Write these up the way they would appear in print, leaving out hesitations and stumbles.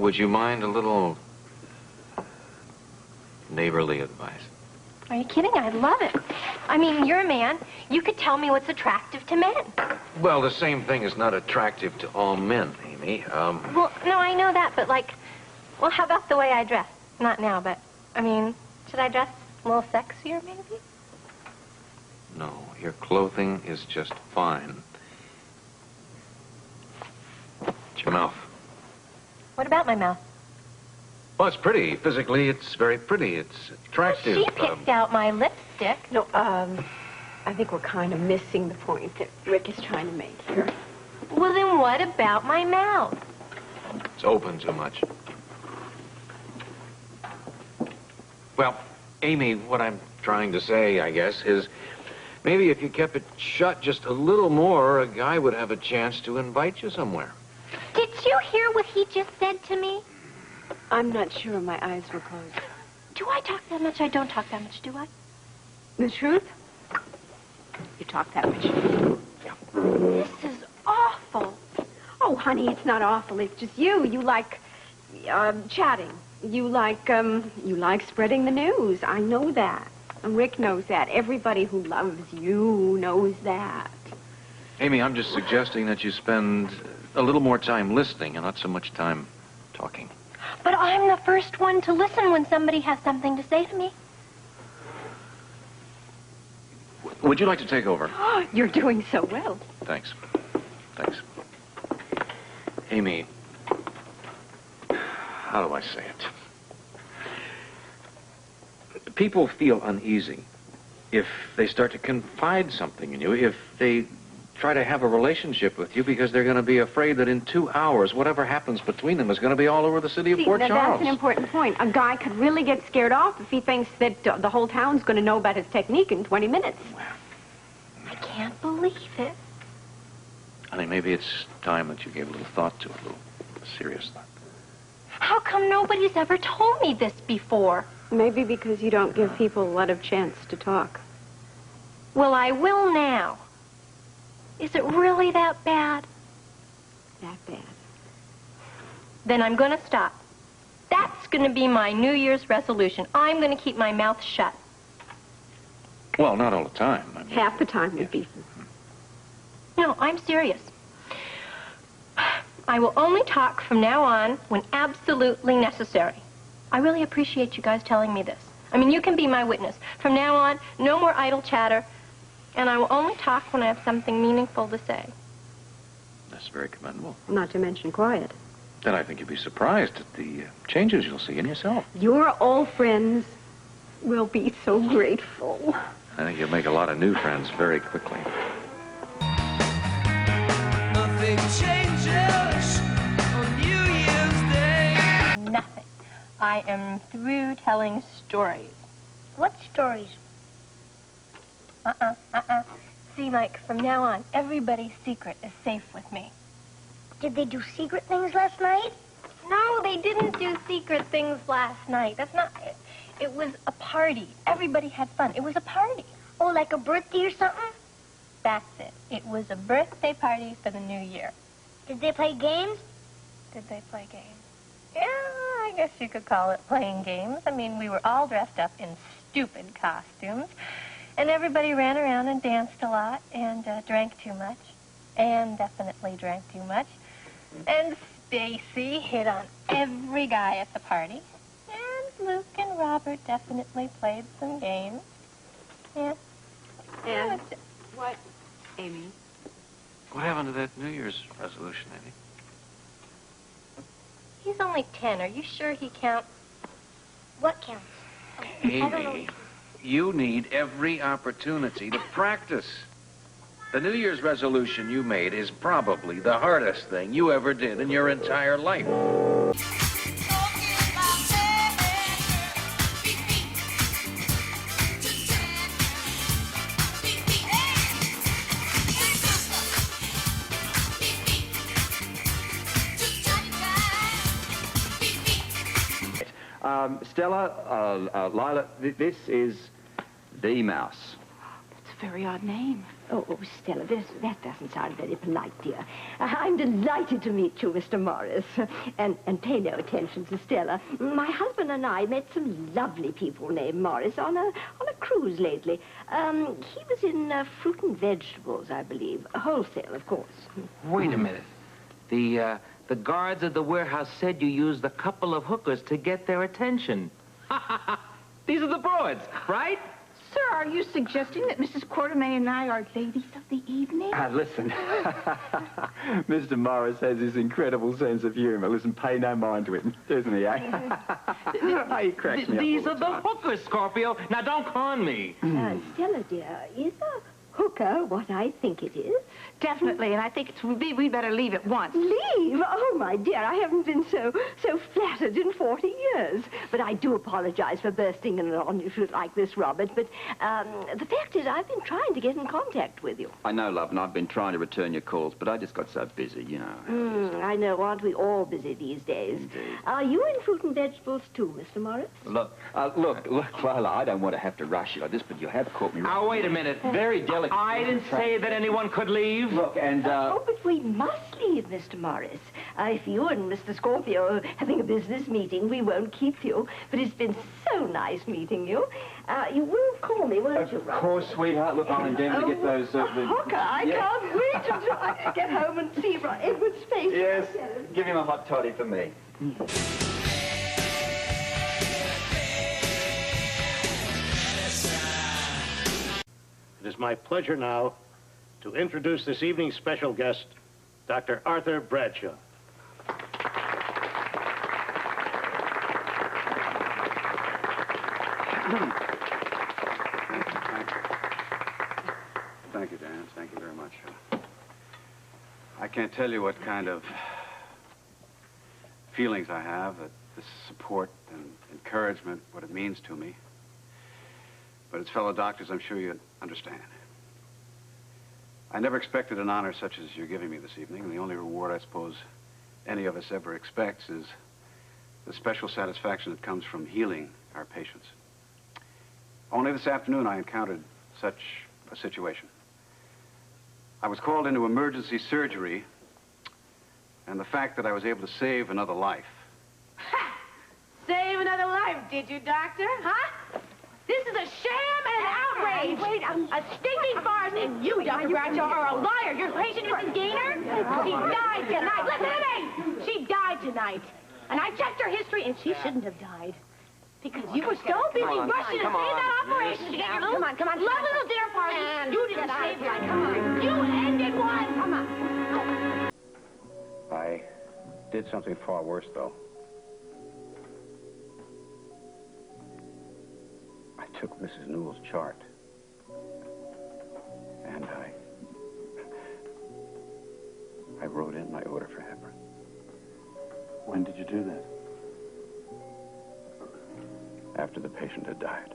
Would you mind a little neighborly advice? Are you kidding? I'd love it. I mean, you're a man. You could tell me what's attractive to men. Well, the same thing is not attractive to all men, Amy. Well, no, I know that, but like, well, how about the way I dress? Not now, but, I mean, should I dress a little sexier, maybe? No, your clothing is just fine. It's your mouth. What about my mouth? Well, it's pretty. Physically, it's very pretty. It's attractive. Well, she picked out my lipstick. No, I think we're kind of missing the point that Rick is trying to make here. Well, then what about my mouth? It's open too much. Well, Amy, what I'm trying to say, I guess, is maybe if you kept it shut just a little more, a guy would have a chance to invite you somewhere. Did you hear what he just said to me? I'm not sure my eyes were closed. Do I talk that much? I don't talk that much, do I? The truth? You talk that much. This is awful. Oh, honey, it's not awful. It's just you. You like chatting. You like spreading the news. I know that. And Rick knows that. Everybody who loves you knows that. Amy, I'm just suggesting that you spend a little more time listening and not so much time talking. But I'm the first one to listen when somebody has something to say to me. Would you like to take over? You're doing so well. Thanks. Thanks. Amy, how do I say it? People feel uneasy if they start to confide something in you, if they try to have a relationship with you because they're going to be afraid that in 2 hours, whatever happens between them is going to be all over the city of Port Charles. That's an important point. A guy could really get scared off if he thinks that the whole town's going to know about his technique in 20 minutes. I can't believe it. I mean, maybe it's time that you gave a little thought to it, a little serious thought. How come nobody's ever told me this before? Maybe because you don't give people a lot of chance to talk. Well, I will now. Is it really that bad? That bad. Then I'm going to stop. That's going to be my New Year's resolution. I'm going to keep my mouth shut. Well, not all the time. I mean, half the time would be. No, I'm serious. I will only talk from now on when absolutely necessary. I really appreciate you guys telling me this. I mean, you can be my witness. From now on, no more idle chatter. And I will only talk when I have something meaningful to say. That's very commendable. Not to mention quiet. Then I think you'd be surprised at the changes you'll see in yourself. Your old friends will be so grateful. I think you'll make a lot of new friends very quickly. Nothing changes on New Year's Day. Nothing. I am through telling stories. What stories? See, Mike, from now on, everybody's secret is safe with me. Did they do secret things last night? No, they didn't do secret things last night. That's not it. It was a party. Everybody had fun. It was a party. Oh, like a birthday or something? That's it. It was a birthday party for the new year. Did they play games? Did they play games? Yeah, I guess you could call it playing games. I mean, we were all dressed up in stupid costumes. And everybody ran around and danced a lot and drank too much. Anne definitely drank too much. And Stacy hit on every guy at the party. And Luke and Robert definitely played some games. Yeah. And what, Amy? What happened to that New Year's resolution, Amy? He's only 10. Are you sure he counts? What counts? I don't know. Amy, you need every opportunity to practice. The New Year's resolution you made is probably the hardest thing you ever did in your entire life. Stella, Lila, this is the mouse. It's very odd name. Oh, Stella, that doesn't sound very polite, dear. I'm delighted to meet you, Mr. Morris. And pay no attention to Stella. My husband and I met some lovely people named Morris on a cruise lately. He was in fruit and vegetables, I believe. Wholesale, of course. Wait a minute. The guards at the warehouse said you used a couple of hookers to get their attention. These are the broads, right? Sir, are you suggesting that Mrs. Quartermain and I are ladies of the evening? Listen, Mr. Morris has this incredible sense of humor. Listen, pay no mind to him, doesn't he, eh? He cracks me up. These are the hookers, Scorpio. Now, don't con me. Stella, dear, is a hooker what I think it is? Definitely, and I think we'd better leave at once. Leave? Oh, my dear, I haven't been so flattered in 40 years. But I do apologize for bursting in on you like this, Robert. But the fact is, I've been trying to get in contact with you. I know, love, and I've been trying to return your calls, but I just got so busy, you know. I know, aren't we all busy these days? Indeed. Are you in fruit and vegetables, too, Mr. Morris? Look, Lola, I don't want to have to rush you like this, but you have caught me right. Now, wait a minute. Very delicate. I didn't say that anyone could leave. Look, and, Oh, but we must leave, Mr. Morris. If you and Mr. Scorpio are having a business meeting, we won't keep you. But it's been so nice meeting you. You will call me, won't you, Robert? Of course, sweetheart. Look, I'll endeavor to get those... Hooker, I can't wait to get home and see Edward's face. Yes, give him a hot toddy for me. It is my pleasure now to introduce this evening's special guest, Dr. Arthur Bradshaw. Thank you, Dan. Thank you very much. I can't tell you what kind of feelings I have, that this support and encouragement, what it means to me. But as fellow doctors, I'm sure you understand. I never expected an honor such as you're giving me this evening, and the only reward I suppose any of us ever expects is the special satisfaction that comes from healing our patients. Only this afternoon I encountered such a situation. I was called into emergency surgery, and the fact that I was able to save another life. Ha! Save another life, did you, Doctor? Huh? This is a sham and an outrage. Wait, a stinking farce, and you, Dr. Bradshaw, are a liar. Your patient, Mrs. Gaynor, she died tonight. Listen to me! She died tonight. And I checked her history, and she shouldn't have died. Because you were so busy rushing to save that operation to get your little, lovely little dinner party. You didn't save her. Come on. You ended one. Come on. I did something far worse, though. I took Mrs. Newell's chart, and I wrote in my order for heparin. When did you do that? After the patient had died.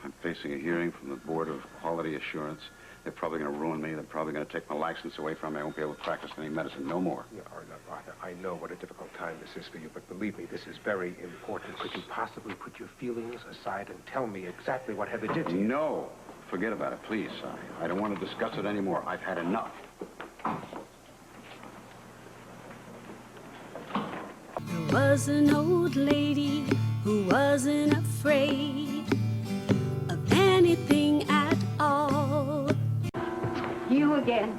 I'm facing a hearing from the Board of Quality Assurance. They're probably going to ruin me. They're probably going to take my license away from me. I won't be able to practice any medicine no more. Arthur, I know what a difficult time this is for you, but believe me, this is very important. Could you possibly put your feelings aside and tell me exactly what Heather did to you? No. Forget about it, please. I don't want to discuss it anymore. I've had enough. There was an old lady who wasn't afraid of anything at all. You again.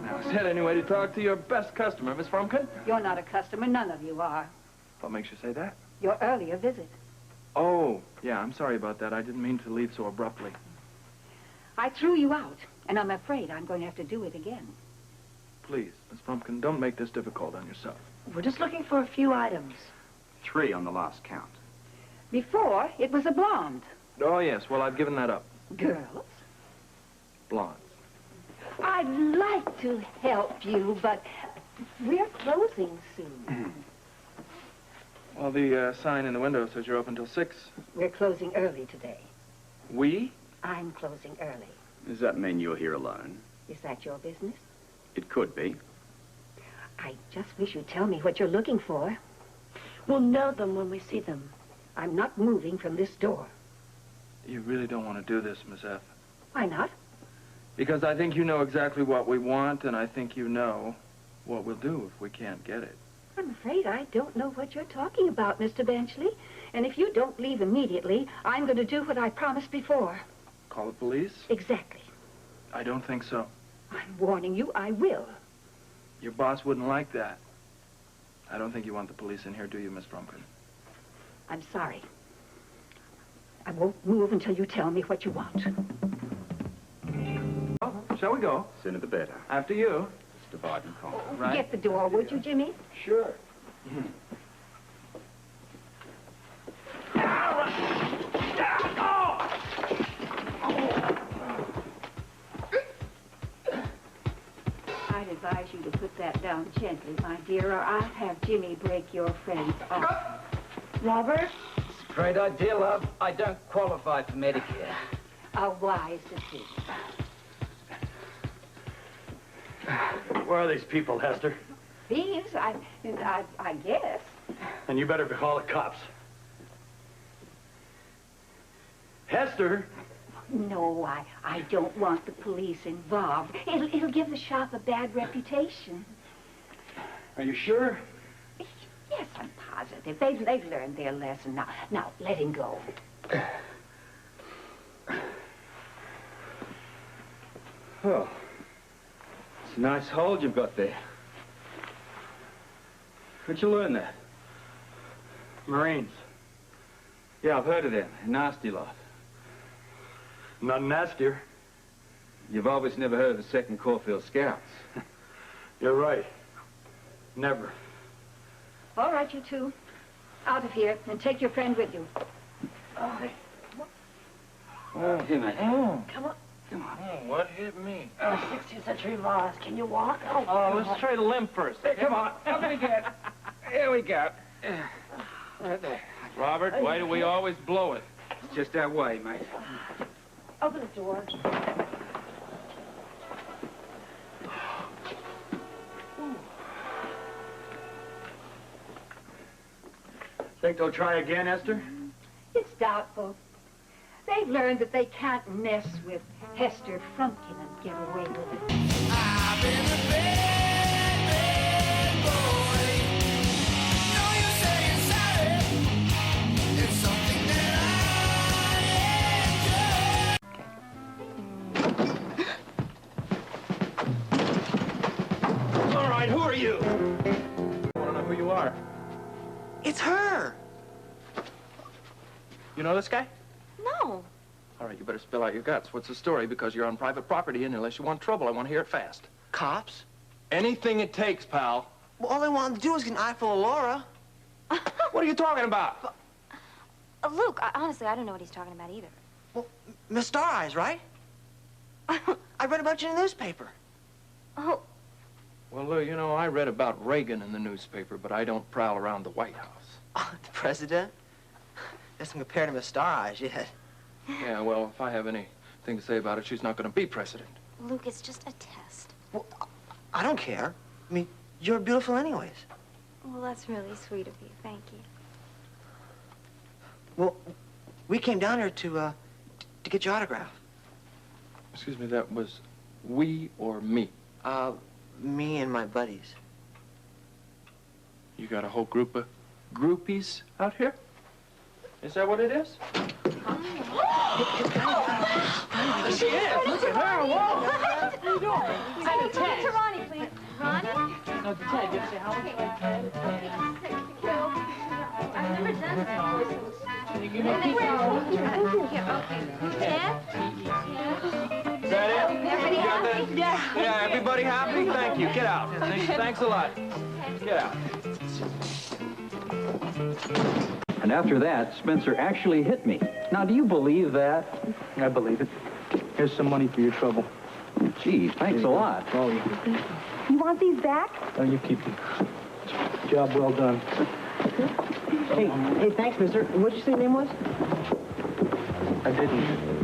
Now, is that any way to talk to your best customer, Miss Frumkin? You're not a customer. None of you are. What makes you say that? Your earlier visit. Oh, yeah, I'm sorry about that. I didn't mean to leave so abruptly. I threw you out, and I'm afraid I'm going to have to do it again. Please, Miss Frumkin, don't make this difficult on yourself. We're just looking for a few items. 3 on the last count. Before, it was a blonde. Oh, yes, well, I've given that up. Girls? Blondes. I'd like to help you, but we're closing soon. Well, the sign in the window says you're open till 6. We're closing early today. We? I'm closing early. Does that mean you're here alone? Is that your business? It could be. I just wish you'd tell me what you're looking for. We'll know them when we see them. I'm not moving from this door. You really don't want to do this, Miss F. Why not? Because I think you know exactly what we want, and I think you know what we'll do if we can't get it. I'm afraid I don't know what you're talking about, Mr. Benchley. And if you don't leave immediately, I'm going to do what I promised before. Call the police? Exactly. I don't think so. I'm warning you, I will. Your boss wouldn't like that. I don't think you want the police in here, do you, Miss Frumkin? I'm sorry. I won't move until you tell me what you want. Oh, shall we go? Send it to bed. After you. Mr. Barton, call. Right. Get the door, would you, Jimmy? Sure. I'd advise you to put that down gently, my dear, or I'll have Jimmy break your friend's arm. Robert? Great idea, love. I don't qualify for Medicare. A wise decision. Where are these people, Hester? Thieves, I guess. And you better call the cops. Hester! No, I don't want the police involved. It'll give the shop a bad reputation. Are you sure? Yes, I'm positive. They've learned their lesson. Now, let him go. Oh. It's a nice hold you've got there. Where'd you learn that? Marines. Yeah, I've heard of them. A nasty lot. None nastier. You've obviously never heard of the 2nd Caulfield Scouts. You're right. Never. All right, you two. Out of here, and take your friend with you. Oh, here, mate. Come on. Oh, what hit me? 16th century Mars. Can you walk? Let's try to limp first. Hey, come on. Up it again. Here we go. Right there. Robert, why do we always blow it? It's just that way, mate. Open the door. Think they'll try again, Esther? It's doubtful. They've learned that they can't mess with Hester Frumkin and get away with it. I've been a bad, bad boy. No use saying sorry. It's something that I enjoy. All right, who are you? I want to know who you are. It's her. You know this guy? No. All right, you better spill out your guts. What's the story? Because you're on private property, and unless you want trouble, I want to hear it fast. Cops? Anything it takes, pal. Well, all I wanted to do was get an eyeful of Laura. What are you talking about? Luke, honestly, I don't know what he's talking about either. Well, Miss Star Eyes, right? I read about you in the newspaper. Oh. Well, Lou, you know, I read about Reagan in the newspaper, but I don't prowl around the White House. Oh, the president? Doesn't compare to Miss Star Eyes yet. Yeah, well, if I have anything to say about it, she's not going to be president. Luke, it's just a test. Well, I don't care. I mean, you're beautiful anyways. Well, that's really sweet of you. Thank you. Well, we came down here to get your autograph. Excuse me, that was we or me? Me and my buddies. You got a whole group of groupies out here? Is that what it is? She is. Look at her. Whoa. What are you doing? Send a text. To Ronnie, please. Ronnie? No, to Ted. You ever say how much like Ted? I've never done this before. Is that it? Everybody happy? Yeah, everybody happy? Thank you. Get out. Thanks a lot. Get out. And after that, Spencer actually hit me. Now, do you believe that? I believe it. Here's some money for your trouble. Gee, thanks a lot. Oh, yeah. You want these back? Oh, you keep them. Job well done. Hey, thanks, mister. What'd you say your name was? I didn't.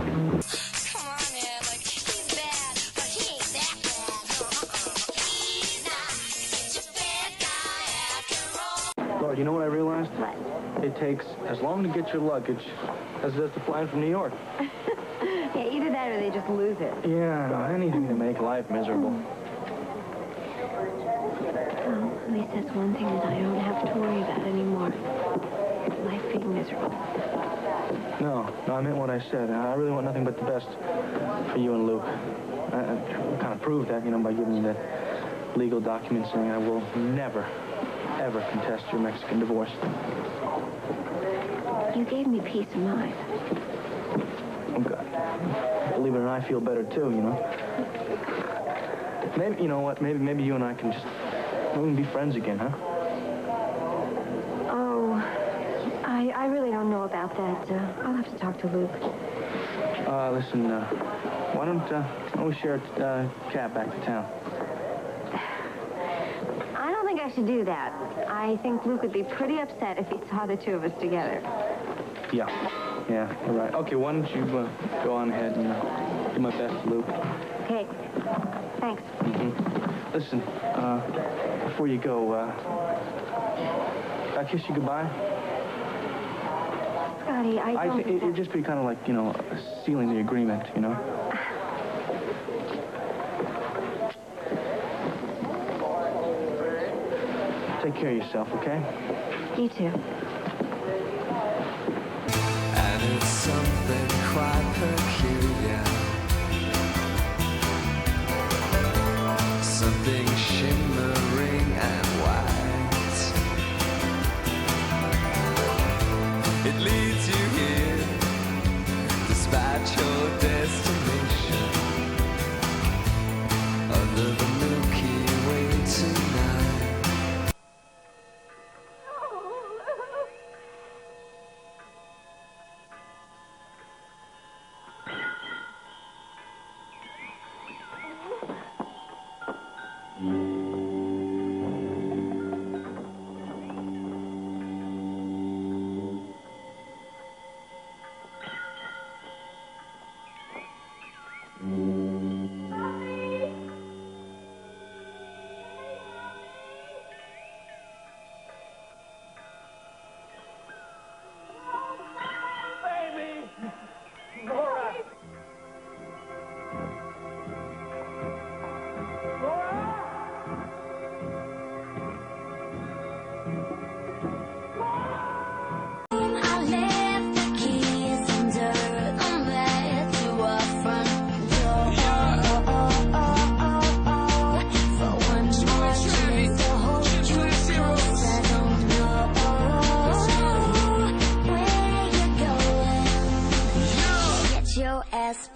Lord, you know what I realized? What? It takes as long to get your luggage as it does to fly from New York. Yeah, either that or they just lose it. Yeah, no, anything to make life miserable. Well, at least that's one thing that I don't have to worry about anymore. Life being miserable. No, I meant what I said. I really want nothing but the best for you and Luke. I kind of proved that, by giving you that legal document saying I will never, ever contest your Mexican divorce. You gave me peace of mind. Oh, God. Believe it or not, I feel better, too, Maybe, you know what, maybe you and I can just, we can be friends again, huh? Oh, I really don't know about that. I'll have to talk to Luke. Listen, why don't we share a cab back to town? I don't think I should do that. I think Luke would be pretty upset if he saw the two of us together. Yeah, you're right. Okay, why don't you go on ahead and do my best, Luke. Okay. Thanks. Mm-hmm. Listen, before you go, can I kiss you goodbye? Scotty, I don't think it'd just be kind of like, sealing the agreement, Take care of yourself, okay? You too. And it's something quite peculiar. Something shimmering and white. It leads you here, despite your destination, under the Milky Way tonight.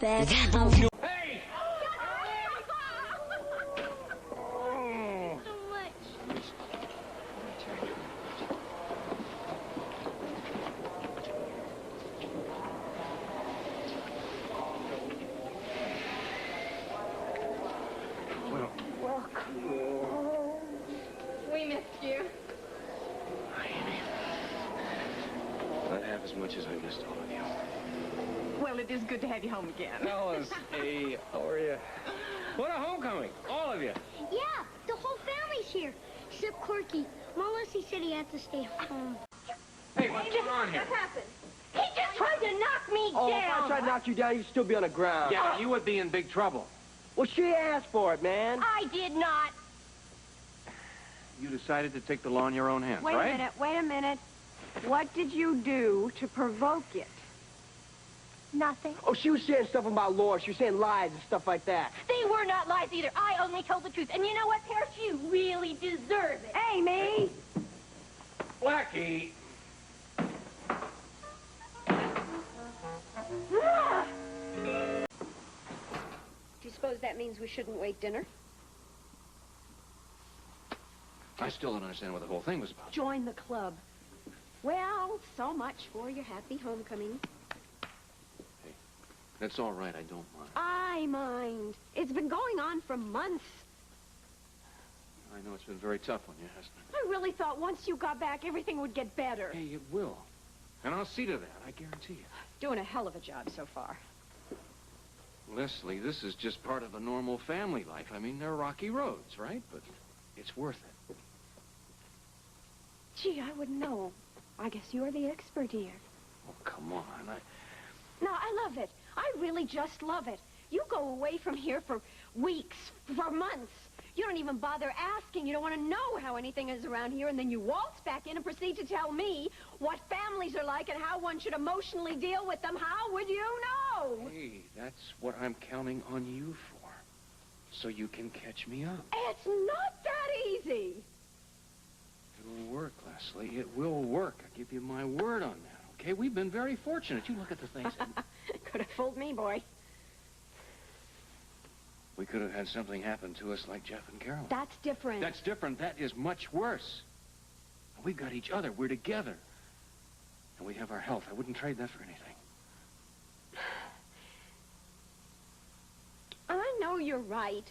Back. We missed you. Not half as much as I missed all of you. Well, it is good to have you home again. Fellas, hey, how are you? What a homecoming, all of you. Yeah, the whole family's here, except Corky. Melissa said he had to stay home. Hey, what's going on here? What happened? He just tried to knock me Oh, down. if I tried to knock you down, you'd still be on the ground. Yeah, but you would be in big trouble. Well, she asked for it, man. I did not. You decided to take the law in your own hands, Wait right? a minute. What did you do to provoke it? Nothing. Oh, she was saying stuff about Laura. She was saying lies and stuff like that. They were not lies either. I only told the truth. And you know what, Paris? You really deserve it. Amy! Blackie! Do you suppose that means we shouldn't wait dinner? I still don't understand what the whole thing was about. Join the club. Well, so much for your happy homecoming. That's all right, I don't mind. I mind. It's been going on for months. I know it's been very tough on you, hasn't it? I really thought once you got back, everything would get better. Hey, it will. And I'll see to that, I guarantee you. Doing a hell of a job so far. Leslie, this is just part of the normal family life. I mean, there are rocky roads, right? But it's worth it. Gee, I wouldn't know. I guess you're the expert here. Oh, come on. No, I love it. I really just love it. You go away from here for weeks, for months. You don't even bother asking. You don't want to know how anything is around here, and then you waltz back in and proceed to tell me what families are like and how one should emotionally deal with them. How would you know? Hey, that's what I'm counting on you for. So you can catch me up. It's not that easy. It'll work, Leslie. It will work. I give you my word on that, okay? We've been very fortunate. You look at the things. Could have fooled me, boy. We could have had something happen to us like Jeff and Carolyn. That's different. That's different. That is much worse. We've got each other. We're together. And we have our health. I wouldn't trade that for anything. I know you're right.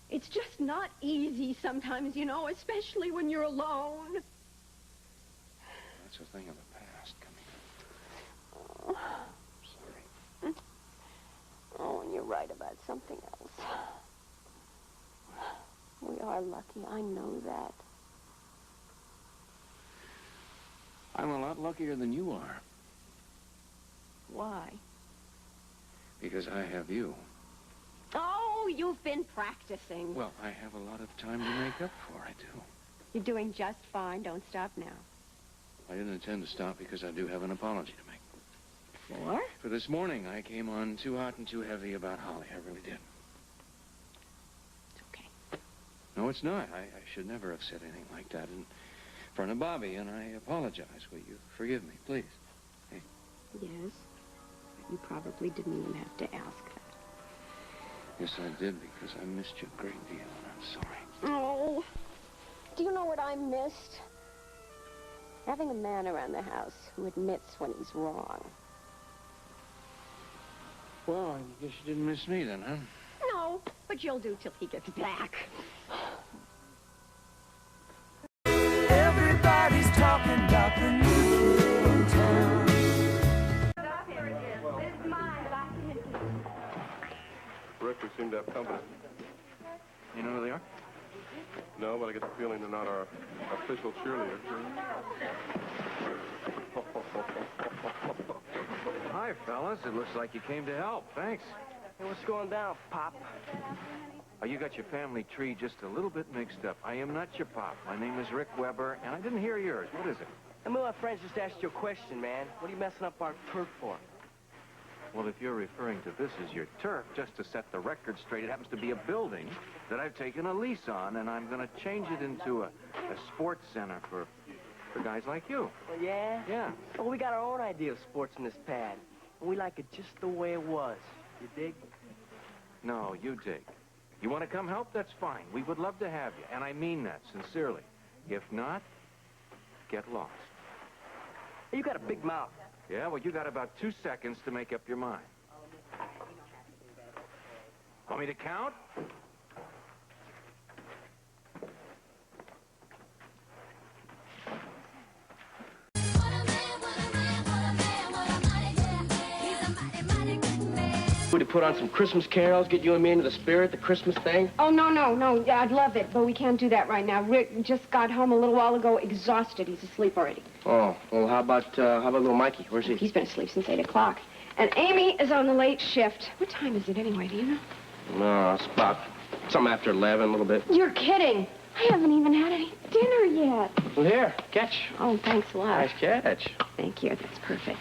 It's just not easy sometimes, you know, especially when you're alone. That's a thing of the past coming up. Sorry. Oh, and you're right about something else. We are lucky. I know that. I'm a lot luckier than you are. Why? Because I have you. Oh, you've been practicing. Well, I have a lot of time to make up for. I do. You're doing just fine. Don't stop now. I didn't intend to stop because I do have an apology to make. For? For this morning, I came on too hot and too heavy about Holly. I really did. It's okay. No, it's not. I should never have said anything like that in front of Bobby, and I apologize. Will you forgive me, please? Hey. Yes. You probably didn't even have to ask that. Yes, I did, because I missed you a great deal, and I'm sorry. Oh, do you know what I missed? Having a man around the house who admits when he's wrong. Well, I guess you didn't miss me then, huh? No, but you'll do till he gets back. Everybody's talking about the new kid in town. Rick, we seem to have company. You know who they are? No, but I get the feeling they're not our official cheerleaders. Hi, fellas. It looks like you came to help. Thanks. Hey, what's going down, Pop? Oh, you got your family tree just a little bit mixed up. I am not your pop. My name is Rick Weber, and I didn't hear yours. What is it? I mean, my friends just asked you a question, man. What are you messing up our turf for? Well, if you're referring to this as your turf, just to set the record straight, it happens to be a building that I've taken a lease on, and I'm going to change it into a sports center for guys like you. Well, yeah? Yeah. Well, we got our own idea of sports in this pad, and we like it just the way it was. You dig? No, you dig. You want to come help? That's fine. We would love to have you, and I mean that sincerely. If not, get lost. Hey, you got a big mouth. Yeah, well, you got about 2 seconds to make up your mind. Want me to count? To put on some Christmas carols, get you and me into the spirit, the Christmas thing. Oh, no. Yeah, I'd love it, but we can't do that right now. Rick just got home a little while ago, exhausted. He's asleep already. Oh, well, how about little Mikey? Where's he? He's been asleep since 8 o'clock. And Amy is on the late shift. What time is it anyway, do you know? No, it's about something after 11, a little bit. You're kidding. I haven't even had any dinner yet. Well, here, catch. Oh, thanks a lot. Nice catch. Thank you. That's perfect.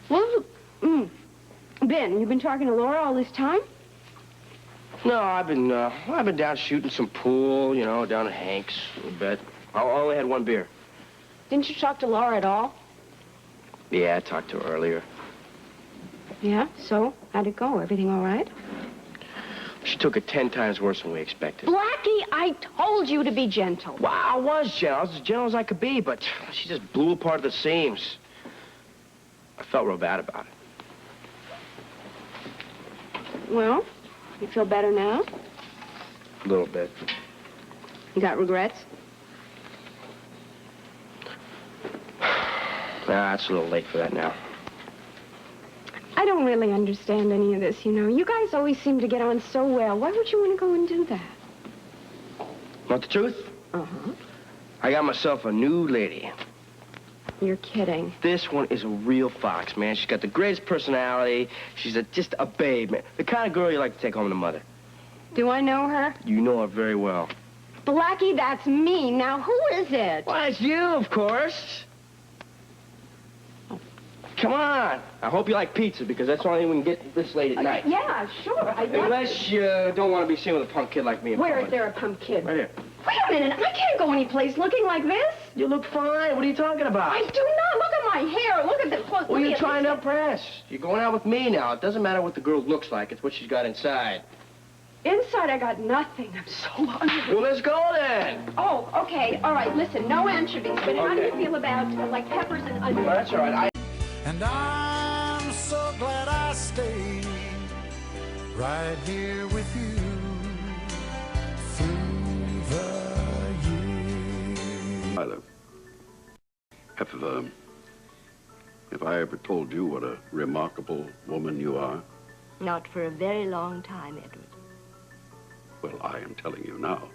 Well, Ben, you've been talking to Laura all this time? No, I've been down shooting some pool, you know, down at Hank's a little bit. I only had one beer. Didn't you talk to Laura at all? Yeah, I talked to her earlier. Yeah? So, how'd it go? Everything all right? She took it 10 times worse than we expected. Blackie, I told you to be gentle. Well, I was gentle. I was as gentle as I could be, but she just blew apart at the seams. I felt real bad about it. Well, you feel better now? A little bit. You got regrets? Nah, it's a little late for that now. I don't really understand any of this, you know. You guys always seem to get on so well. Why would you want to go and do that? Want the truth? Uh-huh. I got myself a new lady. You're kidding. This one is a real fox, man. She's got the greatest personality. She's just a babe, man. The kind of girl you like to take home to mother. Do I know her? You know her very well. Blackie, that's me. Now, who is it? Well, it's you, of course. Come on. I hope you like pizza, because that's the only thing we can get this late at night. Yeah, sure. Unless you don't want to be seen with a punk kid like me. Where is there a punk kid? Right here. Wait a minute. I can't go anyplace looking like this. You look fine. What are you talking about? I do not. Look at my hair. Look at this. Well, you're trying to impress. You're going out with me now. It doesn't matter what the girl looks like. It's what she's got inside. Inside, I got nothing. I'm so hungry. Well, let's go then. Oh, okay. All right, listen, no anchovies. But how do you feel about, like, peppers and onions? Well, that's all right. And I'm so glad I stayed right here with you through the years. Lila, have I ever told you what a remarkable woman you are? Not for a very long time, Edward. Well, I am telling you now.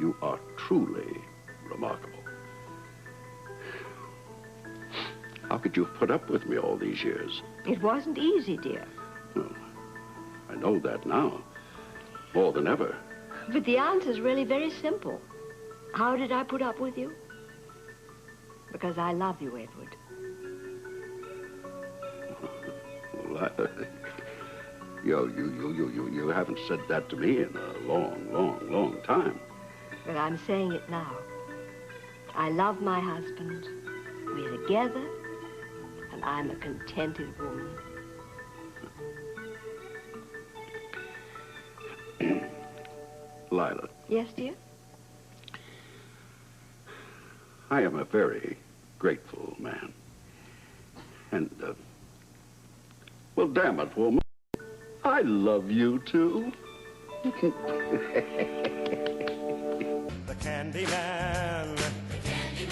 You are truly remarkable. How could you have put up with me all these years? It wasn't easy, dear. Well, I know that now, more than ever. But the answer's really very simple. How did I put up with you? Because I love you, Edward. Well, you haven't said that to me in a long time. But I'm saying it now. I love my husband. We're together, and I'm a contented woman. Lila. Yes, dear? I am a very grateful man. And, well, damn it, woman. I love you, too. The candy man. The candy man.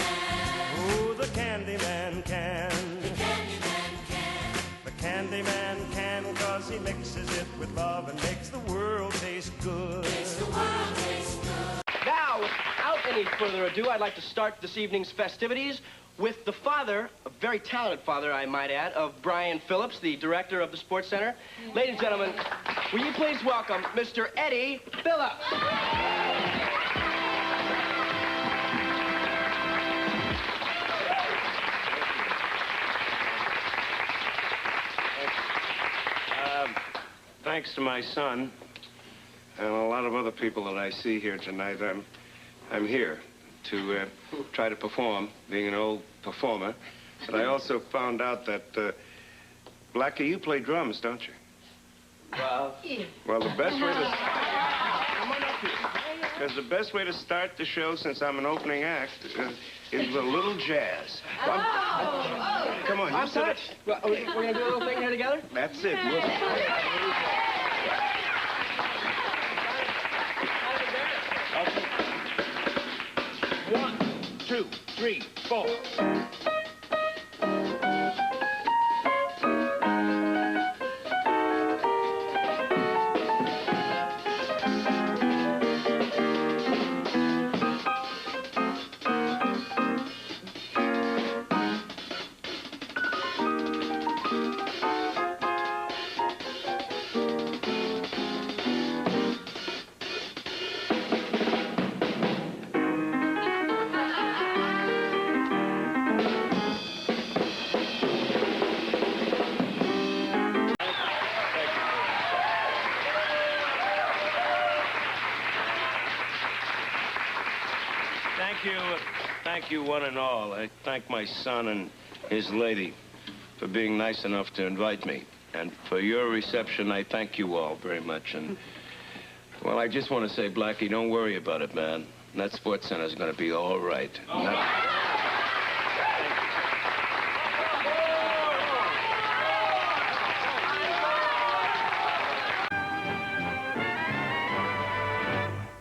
Oh, the candy man can. The candy man can. The candy man can, 'cause he mixes it with love and makes the world taste good. Makes the world taste good. Now, without any further ado, I'd like to start this evening's festivities with the father, a very talented father, I might add, of Brian Phillips, the director of the Sports Center. Ladies and gentlemen, will you please welcome Mr. Eddie Phillips. Thanks to my son and a lot of other people that I see here tonight, I'm here to try to perform, being an old performer. But I also found out that, Blackie, you play drums, don't you? Well, the best way to... Come on up here. Because the best way to start the show, since I'm an opening act, is with a little jazz. Come on, you sit up. We're going to do a little thing here together? That's it. Okay. 1, 2, 3, 4. Thank you, one and all. I thank my son and his lady for being nice enough to invite me. And for your reception, I thank you all very much. And, well, I just want to say, Blackie, don't worry about it, man. That Sports Center's going to be all right.